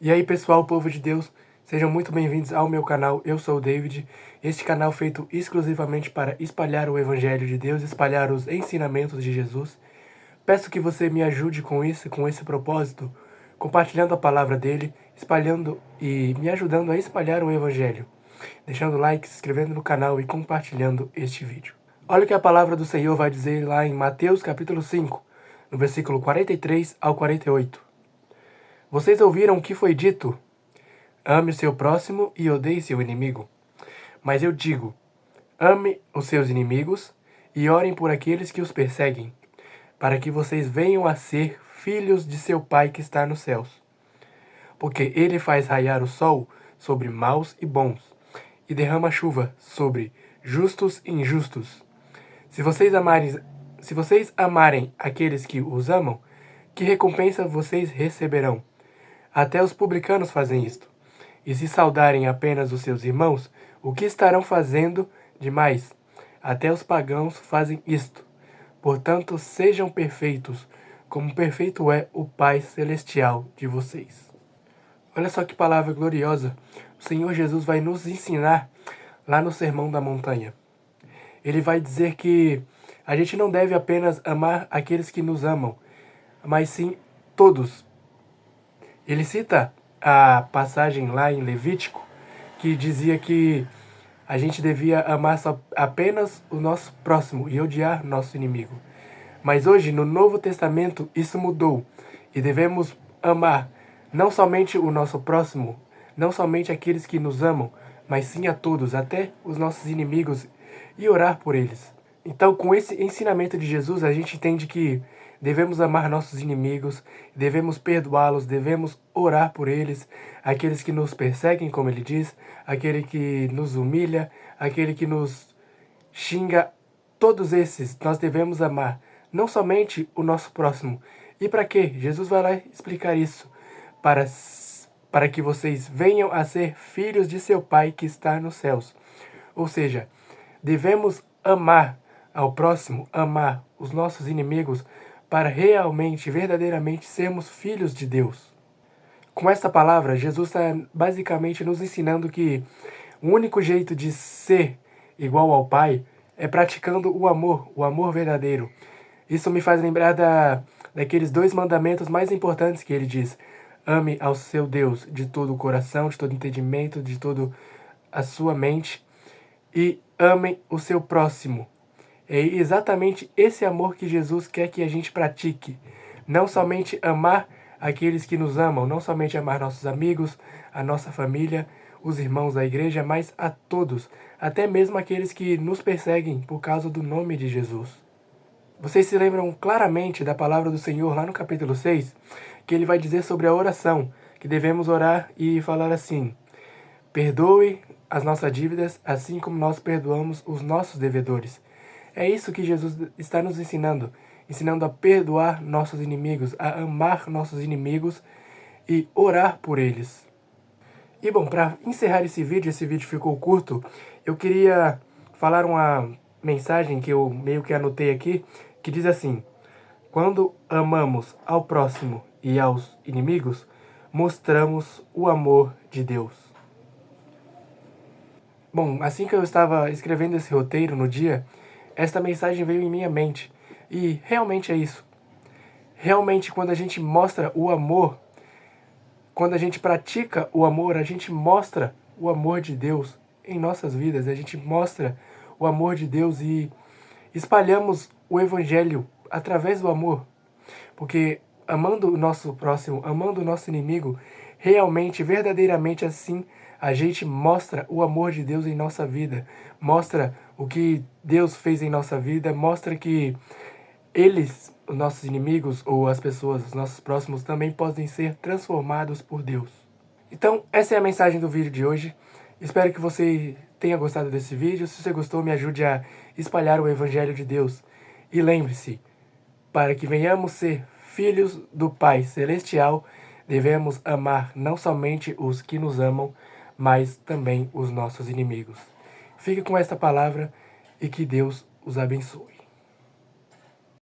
E aí pessoal, povo de Deus, sejam muito bem-vindos ao meu canal. Eu sou o David, este canal feito exclusivamente para espalhar o Evangelho de Deus, espalhar os ensinamentos de Jesus. Peço que você me ajude com isso, com esse propósito, compartilhando a palavra dele, espalhando e me ajudando a espalhar o Evangelho, deixando like, se inscrevendo no canal e compartilhando este vídeo. Olha o que a palavra do Senhor vai dizer lá em Mateus capítulo 5, no versículo 43 ao 48. Vocês ouviram o que foi dito? Ame o seu próximo e odeie seu inimigo. Mas eu digo, ame os seus inimigos e orem por aqueles que os perseguem, para que vocês venham a ser filhos de seu Pai que está nos céus. Porque ele faz raiar o sol sobre maus e bons, e derrama chuva sobre justos e injustos. Se vocês amarem aqueles que os amam, que recompensa vocês receberão? Até os publicanos fazem isto. E se saudarem apenas os seus irmãos, o que estarão fazendo demais? Até os pagãos fazem isto. Portanto, sejam perfeitos, como perfeito é o Pai Celestial de vocês. Olha só que palavra gloriosa. O Senhor Jesus vai nos ensinar lá no Sermão da Montanha. Ele vai dizer que a gente não deve apenas amar aqueles que nos amam, mas sim todos. Ele cita a passagem lá em Levítico, que dizia que a gente devia amar apenas o nosso próximo e odiar nosso inimigo. Mas hoje, no Novo Testamento, isso mudou. E devemos amar não somente o nosso próximo, não somente aqueles que nos amam, mas sim a todos, até os nossos inimigos, e orar por eles. Então, com esse ensinamento de Jesus, a gente entende que devemos amar nossos inimigos, devemos perdoá-los, devemos orar por eles, aqueles que nos perseguem, como ele diz, aquele que nos humilha, aquele que nos xinga, todos esses nós devemos amar, não somente o nosso próximo. E para quê? Jesus vai lá explicar isso, para que vocês venham a ser filhos de seu Pai que está nos céus. Ou seja, devemos amar ao próximo, amar os nossos inimigos, para realmente, verdadeiramente sermos filhos de Deus. Com esta palavra, Jesus está basicamente nos ensinando que o único jeito de ser igual ao Pai é praticando o amor verdadeiro. Isso me faz lembrar daqueles 2 mandamentos mais importantes que ele diz: ame ao seu Deus de todo o coração, de todo entendimento, de toda a sua mente, e amem o seu próximo. É exatamente esse amor que Jesus quer que a gente pratique. Não somente amar aqueles que nos amam, não somente amar nossos amigos, a nossa família, os irmãos da igreja, mas a todos, até mesmo aqueles que nos perseguem por causa do nome de Jesus. Vocês se lembram claramente da palavra do Senhor lá no capítulo 6, que ele vai dizer sobre a oração, que devemos orar e falar assim: perdoe as nossas dívidas, assim como nós perdoamos os nossos devedores. É isso que Jesus está nos ensinando a perdoar nossos inimigos, a amar nossos inimigos e orar por eles. E bom, para encerrar esse vídeo ficou curto, eu queria falar uma mensagem que eu meio que anotei aqui, que diz assim: quando amamos ao próximo e aos inimigos, mostramos o amor de Deus. Bom, assim que eu estava escrevendo esse roteiro no dia, esta mensagem veio em minha mente. E realmente é isso. Realmente, quando a gente mostra o amor, quando a gente pratica o amor, a gente mostra o amor de Deus em nossas vidas. A gente mostra o amor de Deus e espalhamos o Evangelho através do amor. Porque amando o nosso próximo, amando o nosso inimigo, realmente, verdadeiramente assim, a gente mostra o amor de Deus em nossa vida, mostra o que Deus fez em nossa vida, mostra que eles, os nossos inimigos ou as pessoas, os nossos próximos, também podem ser transformados por Deus. Então, essa é a mensagem do vídeo de hoje. Espero que você tenha gostado desse vídeo. Se você gostou, me ajude a espalhar o Evangelho de Deus. E lembre-se, para que venhamos ser filhos do Pai Celestial, devemos amar não somente os que nos amam, mas também os nossos inimigos. Fique com esta palavra e que Deus os abençoe.